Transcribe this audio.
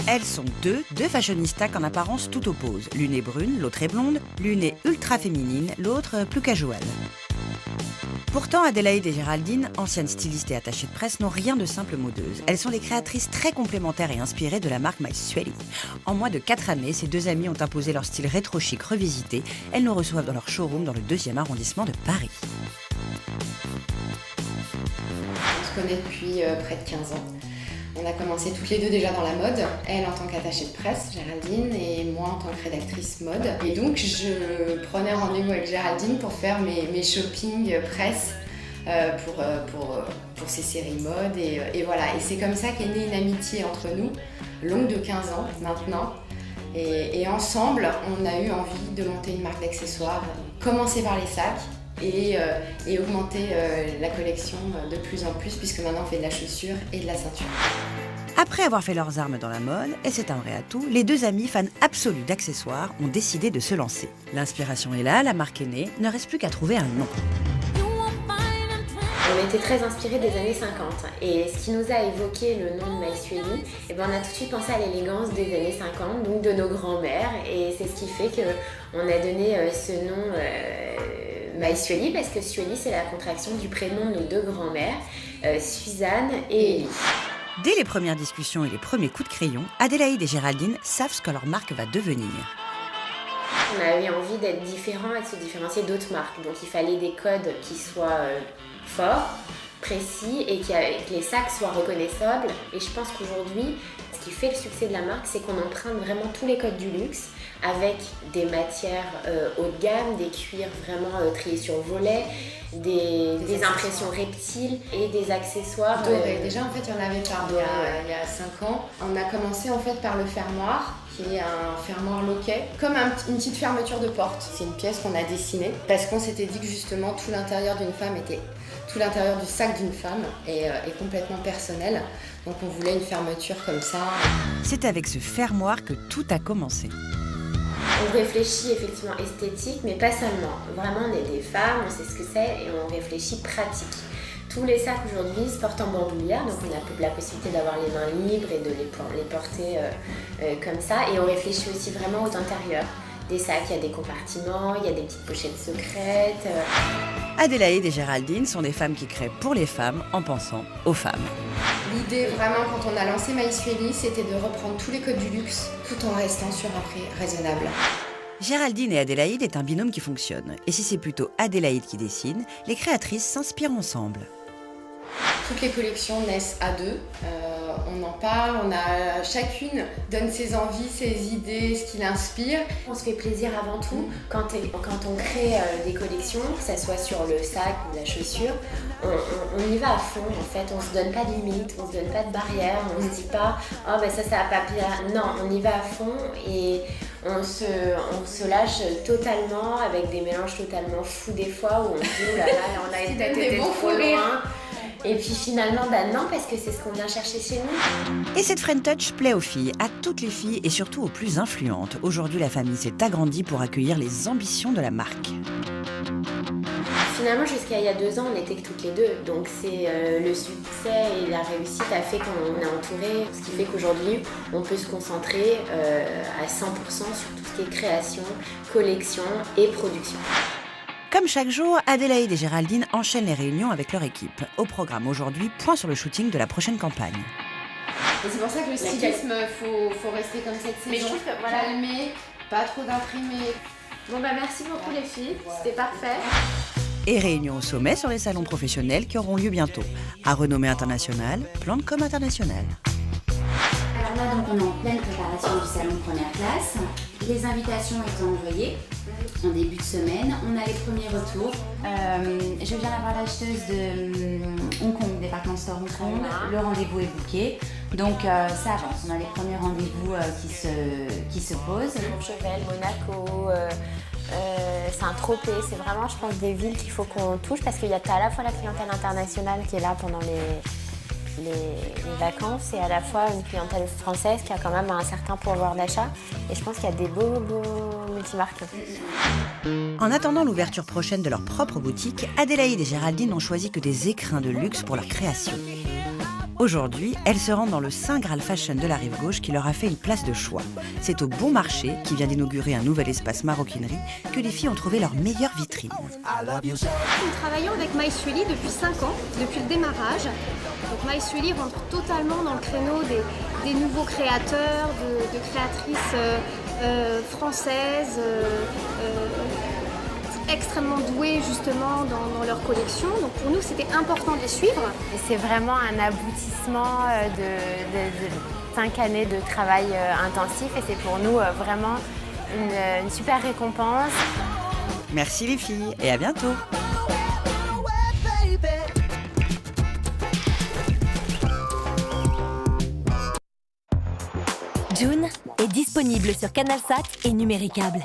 Elles sont deux fashionistas qu'en apparence tout oppose. L'une est brune, l'autre est blonde, l'une est ultra féminine, l'autre plus casual. Pourtant, Adélaïde et Géraldine, anciennes stylistes et attachées de presse, n'ont rien de simple modeuses. Elles sont les créatrices très complémentaires et inspirées de la marque MySueli. En moins de 4 années, ces deux amies ont imposé leur style rétro-chic revisité. Elles nous reçoivent dans leur showroom dans le 2e arrondissement de Paris. On se connaît depuis près de 15 ans. On a commencé toutes les deux déjà dans la mode, elle en tant qu'attachée de presse, Géraldine, et moi en tant que rédactrice mode. Et donc je prenais rendez-vous avec Géraldine pour faire mes shopping presse pour ses séries mode. Et voilà, et c'est comme ça qu'est née une amitié entre nous, longue de 15 ans maintenant. Et ensemble, on a eu envie de monter une marque d'accessoires, commencer par les sacs, et augmenter la collection de plus en plus, puisque maintenant on fait de la chaussure et de la ceinture. Après avoir fait leurs armes dans la mode, et c'est un vrai atout, les deux amies fans absolus d'accessoires ont décidé de se lancer. L'inspiration est là, la marque est née, ne reste plus qu'à trouver un nom. On était très inspirés des années 50 et ce qui nous a évoqué le nom de MySueli, on a tout de suite pensé à l'élégance des années 50, donc de nos grands-mères, et c'est ce qui fait qu'on a donné ce nom MySueli, parce que Sueli c'est la contraction du prénom de nos deux grands-mères, Suzanne et Élie. Dès les premières discussions et les premiers coups de crayon, Adélaïde et Géraldine savent ce que leur marque va devenir. On avait envie d'être différents et de se différencier d'autres marques, donc il fallait des codes qui soient forts, précis, et que les sacs soient reconnaissables. Et je pense qu'aujourd'hui, ce qui fait le succès de la marque, c'est qu'on emprunte vraiment tous les codes du luxe, avec des matières haut de gamme, des cuirs vraiment triés sur volet, des impressions reptiles et des accessoires dorés. Déjà en fait il y en avait pas il y a 5 ans. On a commencé en fait par le fermoir, qui est un fermoir loquet, comme une petite fermeture de porte. C'est une pièce qu'on a dessinée parce qu'on s'était dit que justement tout l'intérieur d'une femme était, tout l'intérieur du sac d'une femme est complètement personnel. Donc on voulait une fermeture comme ça. C'est avec ce fermoir que tout a commencé. On réfléchit effectivement esthétique, mais pas seulement. Vraiment, on est des femmes, on sait ce que c'est et on réfléchit pratique. Tous les sacs aujourd'hui se portent en bandoulière, donc on a la possibilité d'avoir les mains libres et de les porter comme ça. Et on réfléchit aussi vraiment aux intérieurs. Des sacs, il y a des compartiments, il y a des petites pochettes secrètes. Adélaïde et Géraldine sont des femmes qui créent pour les femmes en pensant aux femmes. L'idée vraiment quand on a lancé MySueli, c'était de reprendre tous les codes du luxe tout en restant sur un prix raisonnable. Géraldine et Adélaïde est un binôme qui fonctionne. Et si c'est plutôt Adélaïde qui dessine, les créatrices s'inspirent ensemble. Toutes les collections naissent à deux, on en parle, chacune donne ses envies, ses idées, ce qui l'inspire. On se fait plaisir avant tout quand on crée des collections, que ce soit sur le sac ou la chaussure, on y va à fond en fait, on se donne pas de limites, on se donne pas de barrières, on se dit pas « oh ben ça a pas pire ». Non, on y va à fond et on se lâche totalement avec des mélanges totalement fous des fois où on se dit « oh là là, on a été trop loin ». Et puis finalement, non, parce que c'est ce qu'on vient chercher chez nous. Et cette Friend Touch plaît aux filles, à toutes les filles et surtout aux plus influentes. Aujourd'hui, la famille s'est agrandie pour accueillir les ambitions de la marque. Finalement, jusqu'à il y a 2 ans, on n'était que toutes les deux. Donc c'est le succès et la réussite a fait qu'on est entouré. Ce qui fait qu'aujourd'hui, on peut se concentrer à 100% sur tout ce qui est création, collection et production. Comme chaque jour, Adélaïde et Géraldine enchaînent les réunions avec leur équipe. Au programme aujourd'hui, point sur le shooting de la prochaine campagne. Et c'est pour ça que le stylisme, faut rester comme cette saison. Mais je trouve que voilà, calmer, pas trop d'imprimés. Bon bah merci beaucoup les filles, c'était parfait. Et réunion au sommet sur les salons professionnels qui auront lieu bientôt. À renommée internationale, plan de com international. Alors là, donc, on est en pleine préparation du salon première classe. Les invitations étant envoyées en début de semaine. On a les premiers retours. Je viens d'avoir l'acheteuse de Hong Kong, département store Hong Kong. Le rendez-vous est booké. Donc ça avance. On a les premiers rendez-vous qui se posent. Courchevel, Monaco, Saint-Tropez, c'est vraiment, je pense, des villes qu'il faut qu'on touche parce qu'il y a à la fois la clientèle internationale qui est là pendant les vacances et à la fois une clientèle française qui a quand même un certain pouvoir d'achat. Et je pense qu'il y a des beaux multimarques. En attendant l'ouverture prochaine de leur propre boutique, Adélaïde et Géraldine n'ont choisi que des écrins de luxe pour leur création. Aujourd'hui, elles se rendent dans le Saint Graal Fashion de la Rive-Gauche qui leur a fait une place de choix. C'est au Bon Marché, qui vient d'inaugurer un nouvel espace maroquinerie, que les filles ont trouvé leur meilleure vitrine. Nous travaillons avec MySueli depuis 5 ans, depuis le démarrage. Donc MySueli rentre totalement dans le créneau des nouveaux créateurs, de créatrices françaises, extrêmement douées justement dans leur collection. Donc pour nous, c'était important de les suivre. Et c'est vraiment un aboutissement de 5 années de travail intensif et c'est pour nous vraiment une super récompense. Merci les filles et à bientôt. June est disponible sur Canalsat et Numéricable.